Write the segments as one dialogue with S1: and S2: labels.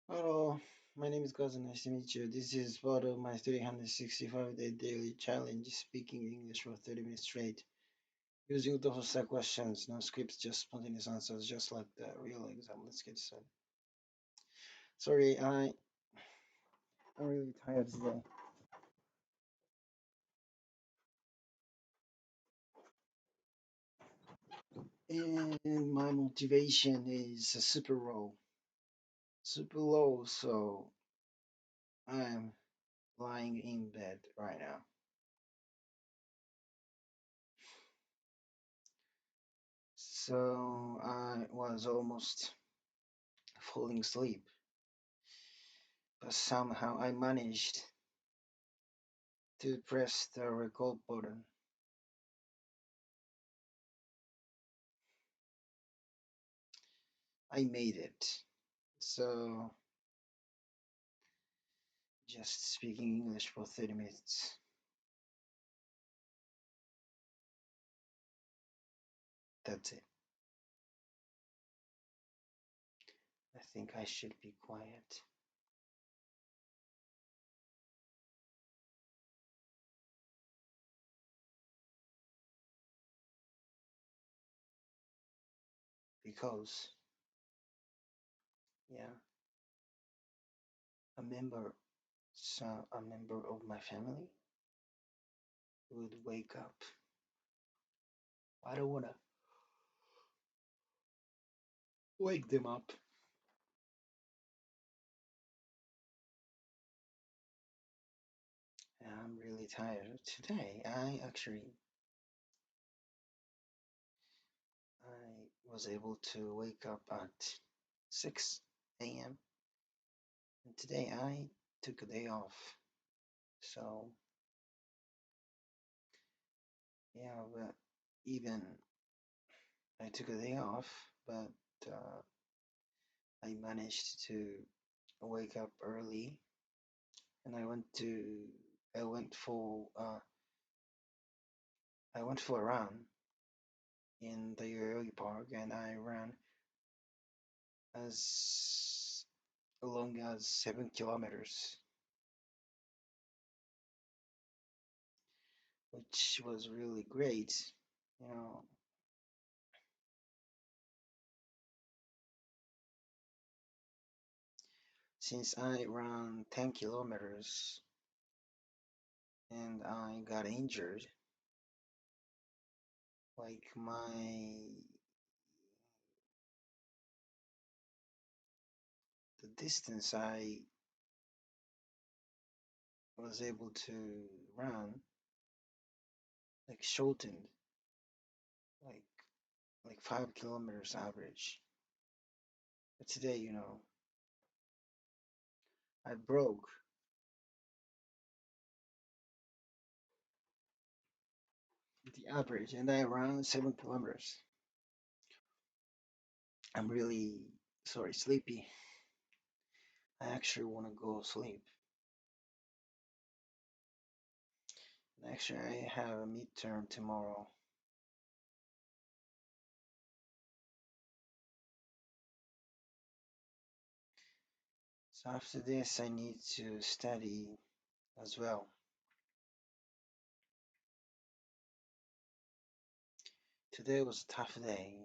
S1: Hello, my name is Cousin. Nice to meet you. This is part of my 365-day daily challenge, speaking English for 30 minutes straight, using those set questions, no scripts, just spontaneous answers, just like the real exam. Let's get started. Sorry, I'm really tired today. And my motivation is super low, so I'm lying in bed right now. So I was almost falling asleep, but somehow I managed to press the record button. I made it. So, just speaking English for 30 minutes. That's it. I think I should be quiet because, yeah, a member, a member of my family would wake up. I don't want to wake them up. I'm really tired. Today, I was able to wake up at 6 a.m. And today I took a day off. So, yeah, but even I took a day off, but I managed to wake up early and I went for a run in the Yoyogi Park and I ran as long as 7 kilometers, which was really great. You know, since I ran 10 kilometers and I got injured, like the distance I was able to run like shortened, like 5 kilometers average. But today, I broke the average and I ran 7 kilometers. I'm really sorry, sleepy. I actually want to go sleep. Actually, I have a midterm tomorrow. So after this, I need to study as well. Today was a tough day.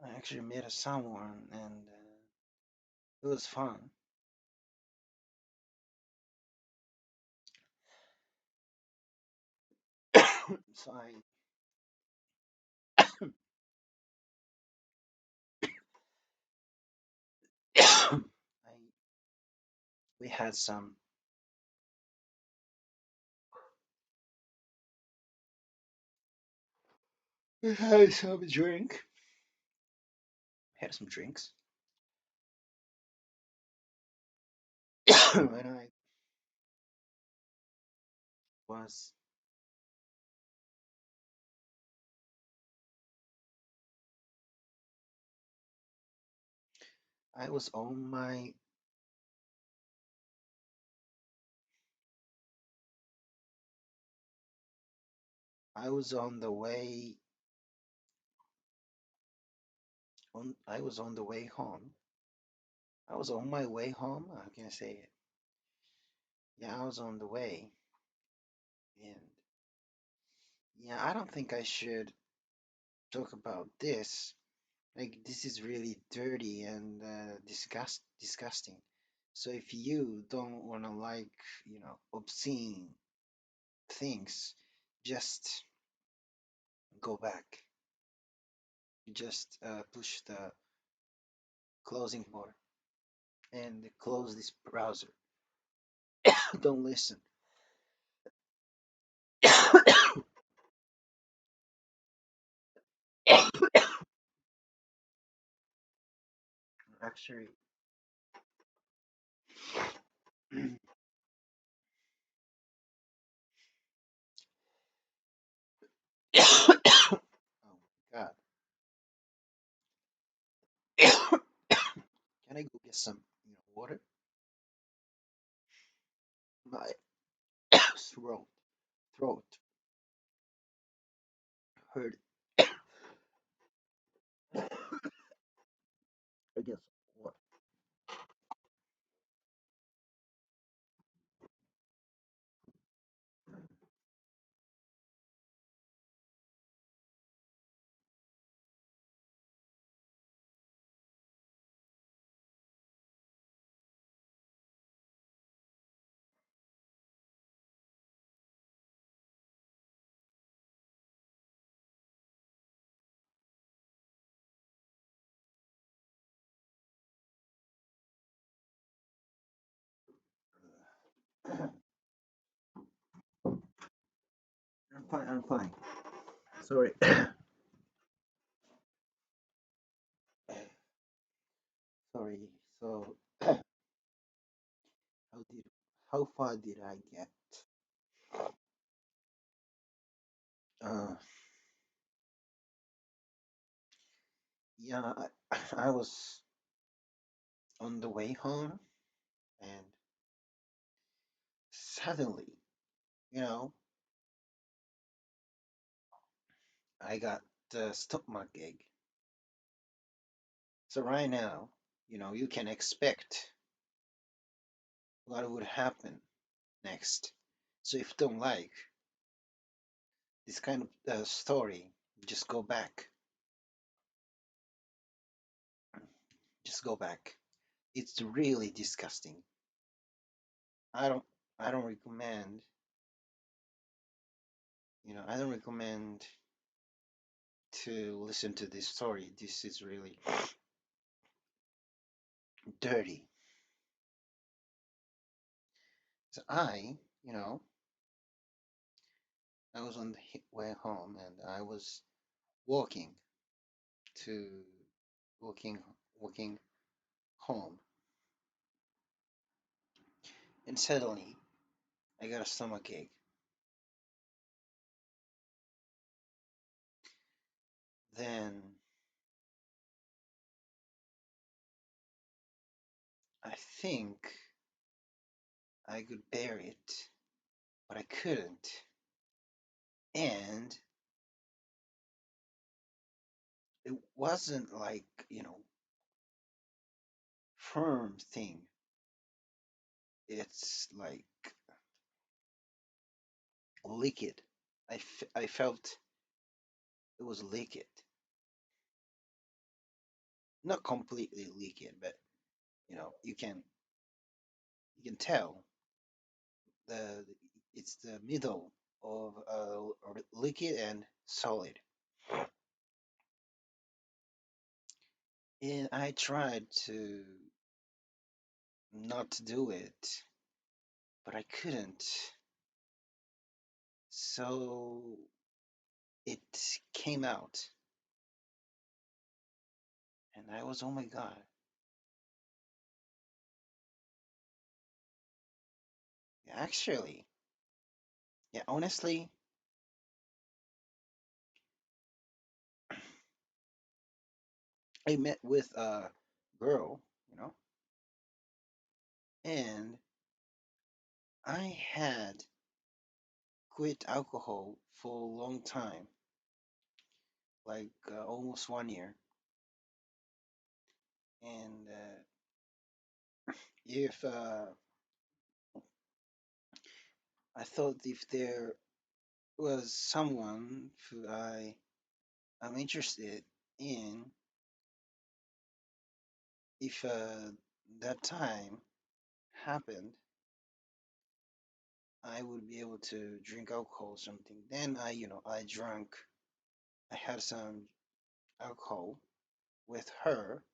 S1: I actually met someone and it was fun. So I we had some drink. Had some drinks. When was I was on my I was on the way I was on the way home. I was on my way home. How can I say it? Yeah, I was on the way, and yeah, I don't think I should talk about this. Like, this is really dirty and disgusting. So if you don't wanna like, obscene things, just go back. Just push the closing bar and close this browser. Don't listen. Actually, oh my God. Can I go get some, water? My throat hurt. I guess what? I'm fine. I'm fine. Sorry. Sorry. So, how did how far did I get? Uh, yeah, I was on the way home, and suddenly, you know, I got the stomach ache. So right now, you can expect what would happen next. So if you don't like this kind of story, just go back. Just go back. It's really disgusting. I don't I don't recommend, I don't recommend to listen to this story. This is really dirty. So I was on the way home, and I was walking to walking walking home, and suddenly I got a stomach ache. Then I think I could bear it, but I couldn't. And it wasn't like, firm thing. It's like liquid. I felt it was liquid. Not completely liquid, but you can tell the it's the middle of liquid and solid. And I tried to not do it, but I couldn't. So it came out, and I was, oh my God. Actually, yeah, honestly, I met with a girl, and I had quit alcohol for a long time, like almost 1 year. And if I thought if there was someone who I am interested in, if that time happened, I would be able to drink alcohol or something. Then I drank, I had some alcohol with her,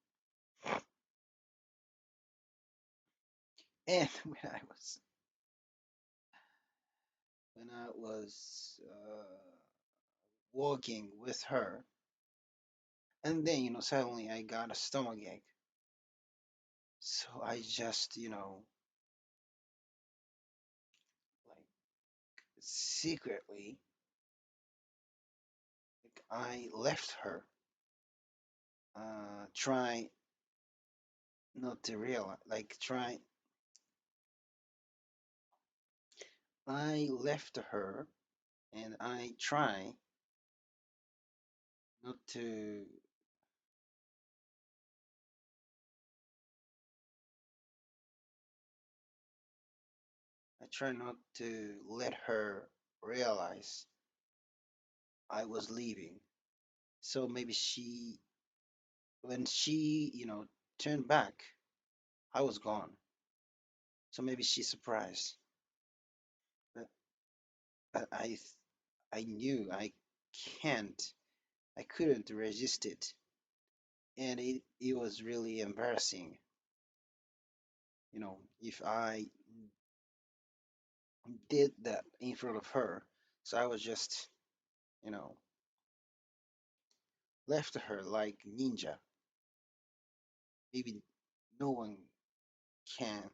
S1: and when I was walking with her, and then suddenly I got a stomach ache. So I just like secretly, like, I left her. Try not to realize, like try. I left her, and I try not to. I try not to let her realize I was leaving. So maybe when she, turned back, I was gone. So maybe she's surprised. But, but I knew can't, I couldn't resist it. And it was really embarrassing, if I did that in front of her. So I was just, you know, left her like ninja. Maybe no one can,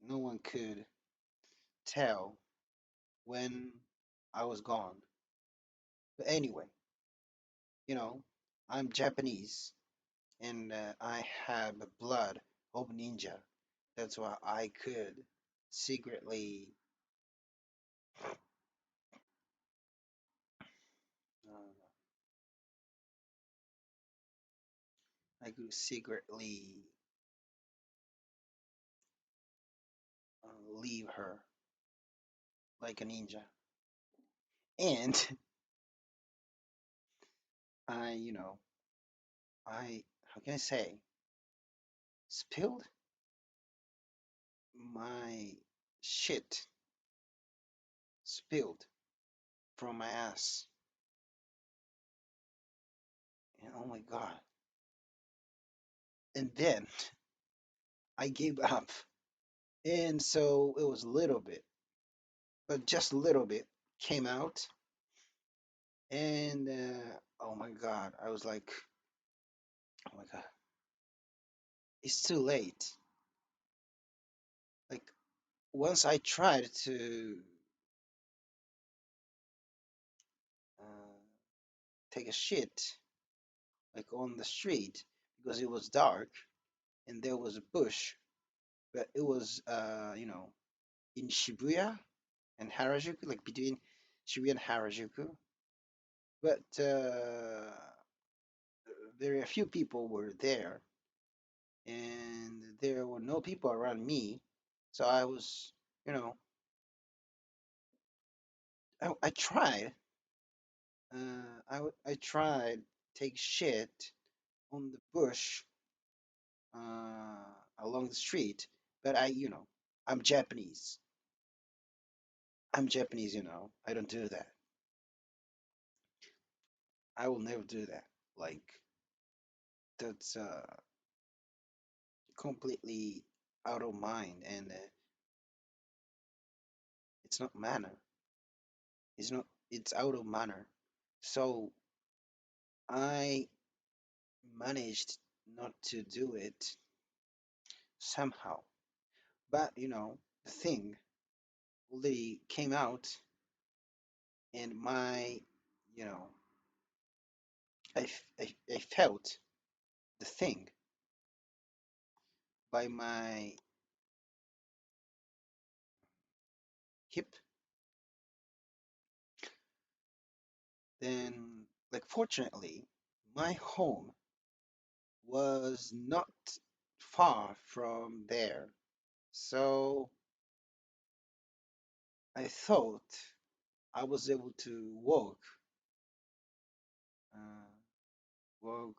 S1: no one could tell when I was gone. But anyway, you know, I'm Japanese and I have the blood of ninja. That's why I could secretly, uh, I could secretly leave her like a ninja. And I, how can I say, spilled my shit, spilled from my ass. And oh my God. And then I gave up. And so it was a little bit, but just a little bit came out. And oh my God, I was like, oh my God, it's too late. Like, once I tried to uh, take a shit, like on the street, because it was dark and there was a bush, but it was, in Shibuya and Harajuku, like between Shibuya and Harajuku. But very a few people were there, and there were no people around me. So I was, you know, I tried. I tried take shit on the bush along the street, but I'm Japanese. I'm Japanese. I don't do that. I will never do that. Like that's completely out of mind, and it's not manner. It's not. It's out of manner. So I managed not to do it somehow. But the thing already came out, and you know, I felt the thing by my hip. Then, like, fortunately, my home was not far from there. So I thought I was able to uh, walk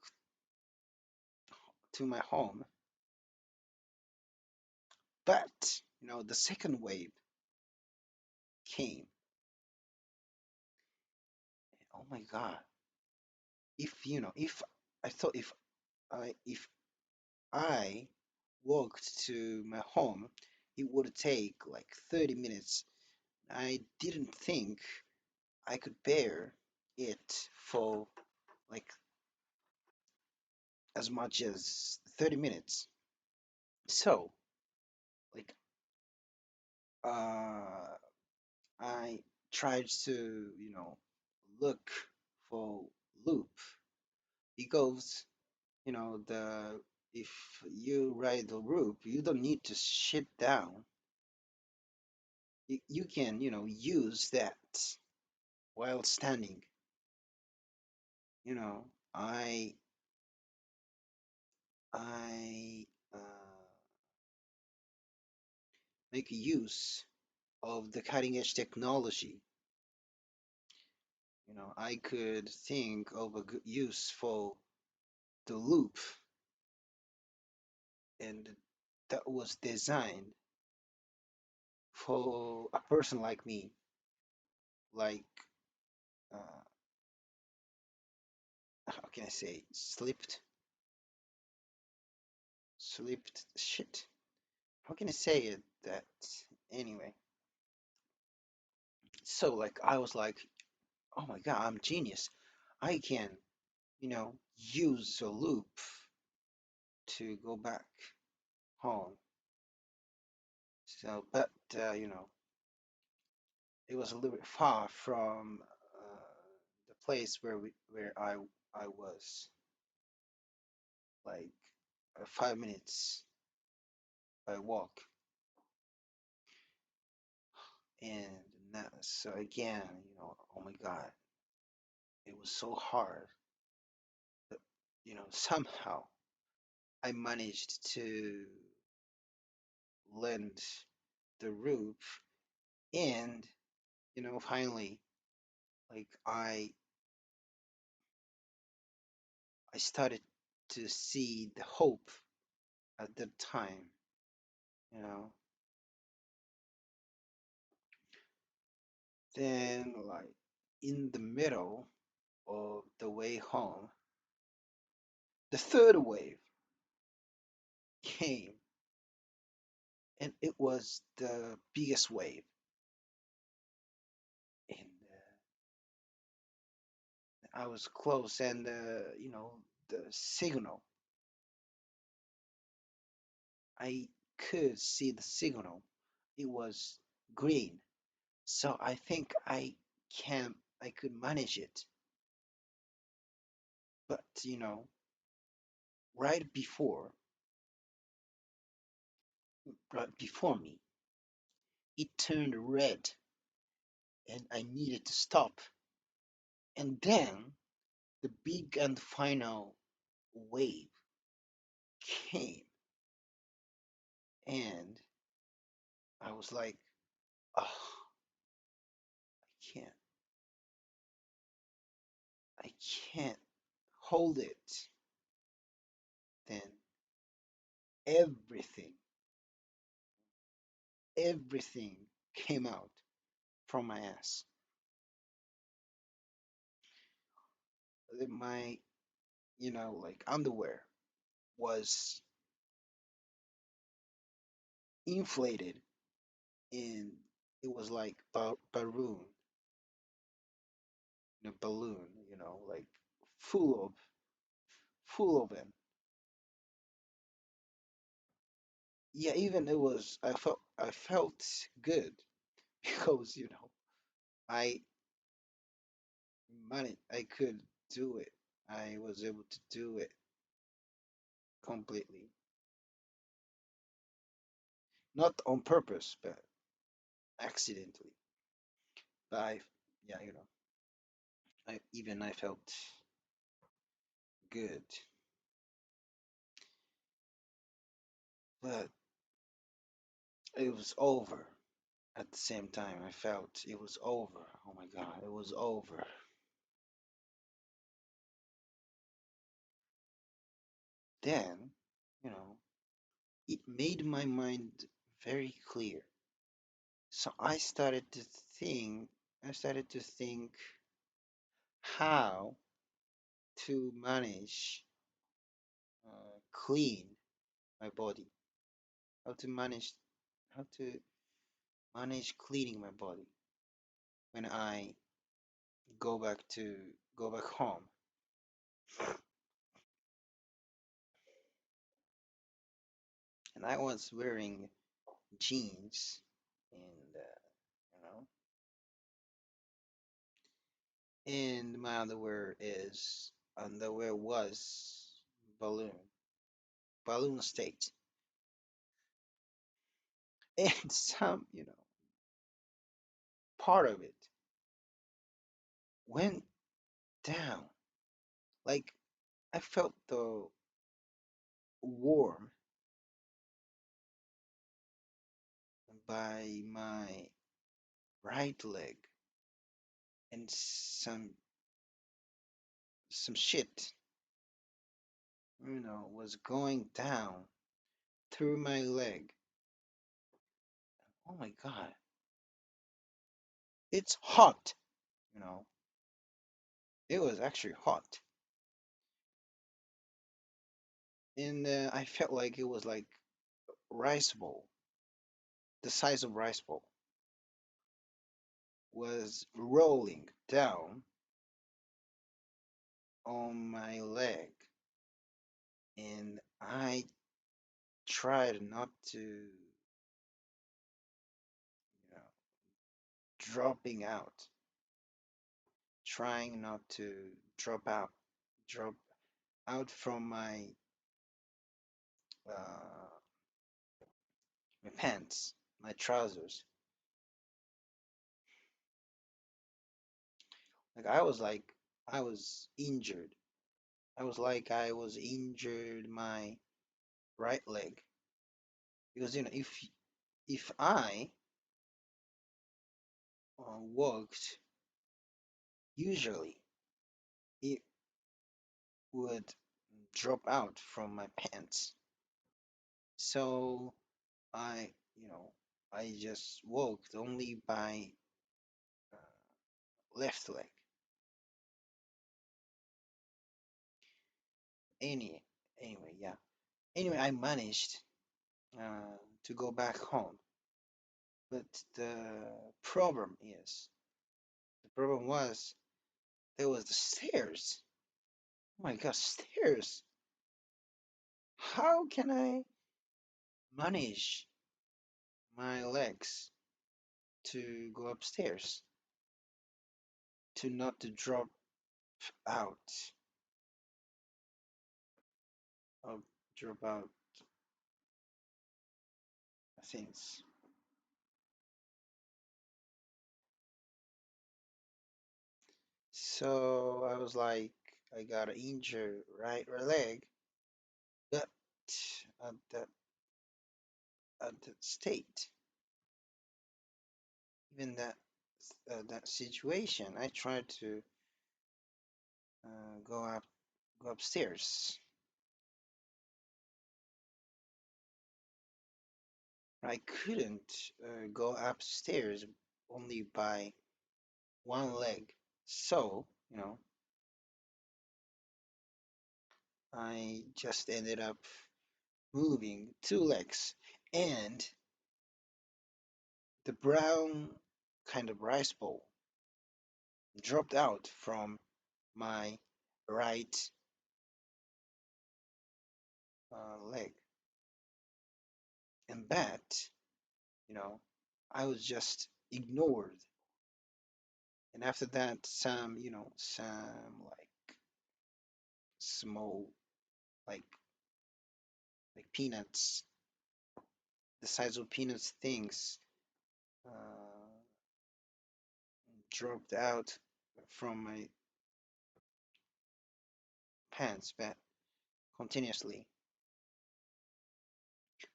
S1: to my home. But, the second wave came. Oh my God. If I thought if I walked to my home, it would take like 30 minutes. I didn't think I could bear it for like as much as 30 minutes. So, like, uh, I tried to, look for loop because, the if you ride the loop, you don't need to sit down. You can, use that while standing. You know, I I make use of the cutting edge technology. I could think of a good use for the loop, and that was designed for a person like me, like uh, how can I say, slipped shit. How can I say it? That anyway. So like I was like, oh my god, I'm genius. I can, use a loop to go back home. So, but it was a little bit far from the place where I was, like 5 minutes by walk, and that, so again, oh my God, it was so hard, but somehow I managed to land the roof, and finally, like I started to see the hope at that time, you know. Then, like, in the middle of the way home, the third wave came, and it was the biggest wave. And I was close, and the signal, I could see the signal. It was green, so I think I could manage it. But right before, right before me, it turned red, and I needed to stop. And then the big and final wave came, and I was like, oh, can't, I can't hold it. Then everything, everything came out from my ass. My, like underwear was inflated, and it was like balloon, like full of full of them. Yeah, even it was I felt good because I I could do it. I was able to do it completely, not on purpose, but accidentally. But yeah, I felt good. but it was over. At the same time, I felt it was over. Oh my God, it was over. Then, you know, it made my mind very clear. So I started to think how to manage, clean my body, how to manage, how to manage cleaning my body when I go back to go back home. And I was wearing jeans, and and my underwear was balloon, balloon state, and some part of it went down. Like I felt the warm by my right leg, and some shit, was going down through my leg. Oh my God, it's hot. You know, it was actually hot, and I felt like it was like rice bowl, the size of rice bowl, was rolling down on my leg, and I tried not to, dropping out, trying not to drop out from uh, my pants, my trousers. Like I was injured. I was injured my right leg because if I walked, usually it would drop out from my pants. So I, you know, I just walked only by uh, left leg. Any, anyway, yeah. Anyway, I managed to go back home, but problem is, the problem was there was the stairs. Oh my God, stairs! How can I manage my legs to go upstairs to not to drop out, or drop out things? So I was like, I got an injured right leg, but at that at that state, even that situation, I tried to go upstairs. I couldn't go upstairs only by one leg. So, I just ended up moving two legs, and the brown kind of rice bowl dropped out from my right leg. And that, you know, I was just ignored. And after that, some like small, like peanuts, the size of peanuts things, uh, dropped out from my pants, but continuously.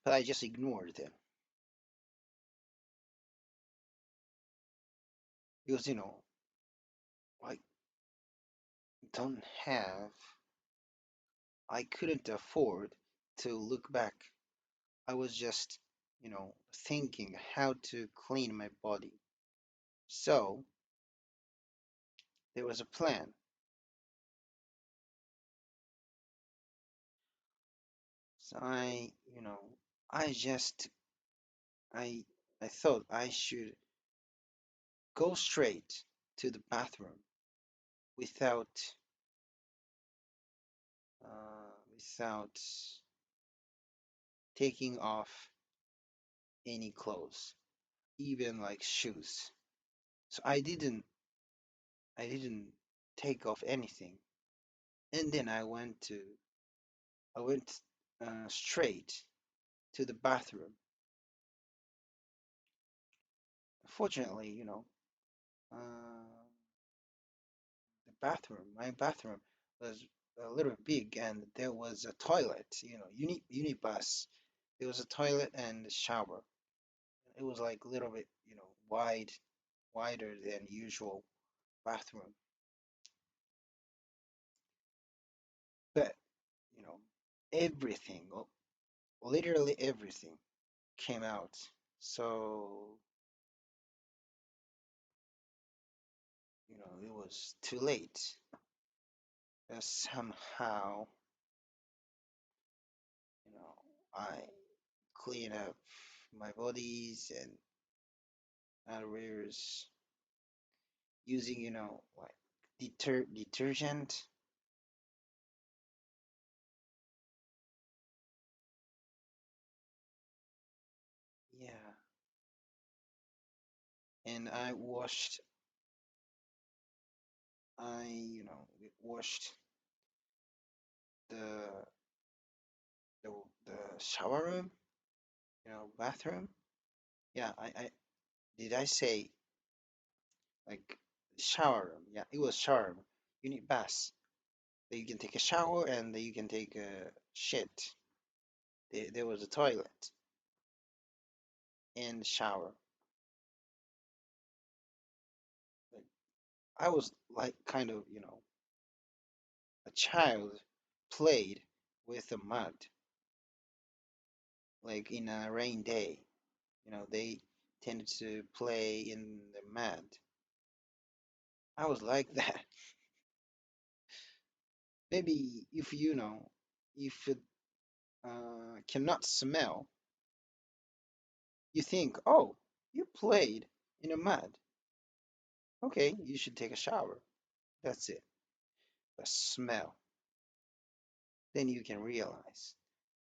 S1: but I just ignored them because I don't have, I couldn't afford to look back. I was just, thinking how to clean my body. So there was a plan. So I just, I, I thought I should go straight to the bathroom without, without taking off any clothes, even like shoes. So I didn't take off anything, and then I went straight to the bathroom. Fortunately, the my bathroom was a little big, and there was a toilet. Unibus. There was a toilet and a shower. It was like a little bit, wider than usual bathroom. But you know, everything, literally everything, came out. So it was too late. Somehow, I clean up my bodies and underwears using, like detergent. Yeah, and washed the the the shower room, bathroom. Yeah, I did I say like shower room? Yeah, it was shower room. You need baths. That you can take a shower and that you can take a shit. There was a toilet and shower. Like, I was like kind of, a child played with the mud, like in a rain day. They tended to play in the mud. I was like that. Maybe if if it cannot smell, you think, oh, you played in a mud. Okay, you should take a shower. That's it. The smell. Then you can realize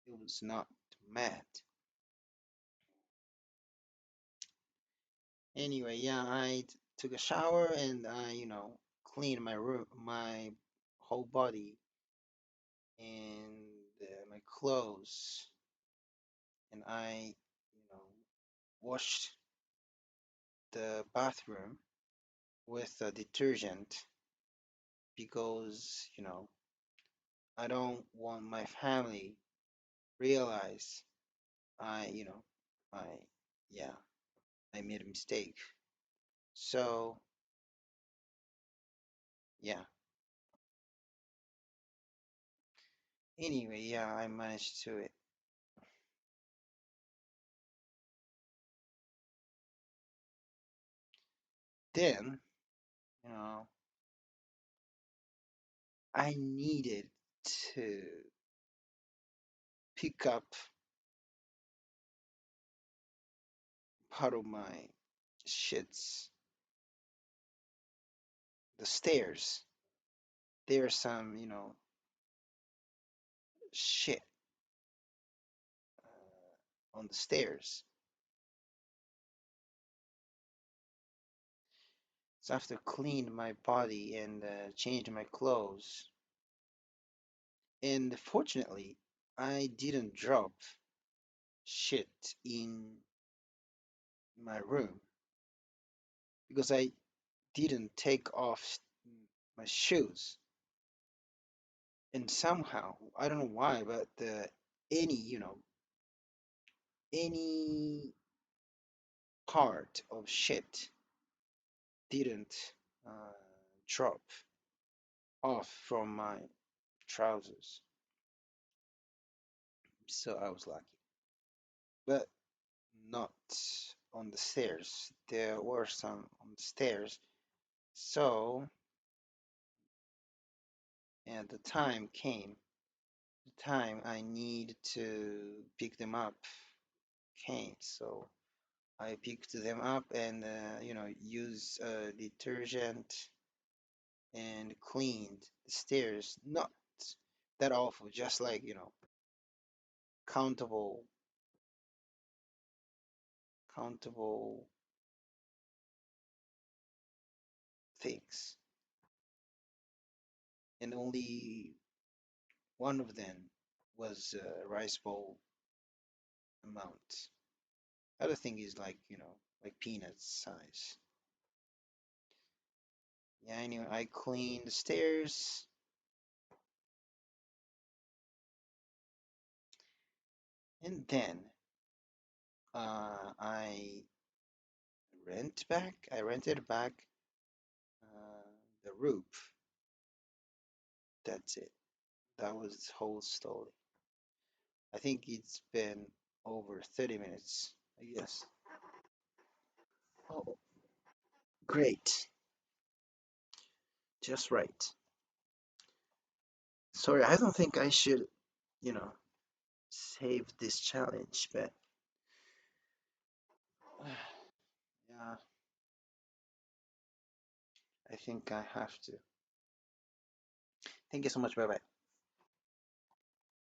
S1: it was not mad. Anyway, yeah, took a shower and I, cleaned my room, my whole body and my clothes, and I, washed the bathroom with detergent because, I don't want my family realize I, I, yeah, I made a mistake. So, yeah. Anyway, yeah, I managed to it. Then, you know, I needed to pick up part of my shits, the stairs. There's some, shit on the stairs. So after cleaned my body and changed my clothes, and fortunately, I didn't drop shit in my room because I didn't take off my shoes. And somehow, I don't know why, but any, any part of shit didn't uh, drop off from my trousers. So I was lucky. But not on the stairs. There were some on the stairs. So, and the time came. The time I need to pick them up came. So I picked them up and use detergent and cleaned the stairs. Not that awful, just like countable, countable things, and only one of them was a rice bowl amount. Other thing is like like peanuts size. Yeah, anyway, I cleaned the stairs, and then I I rented back uh, the roof. That's it. That was the whole story. I think it's been over 30 minutes, I guess. Oh, great. Just right. Sorry, I don't think I should, you know, save this challenge, but yeah, I think I have to. Thank you so much. Bye bye.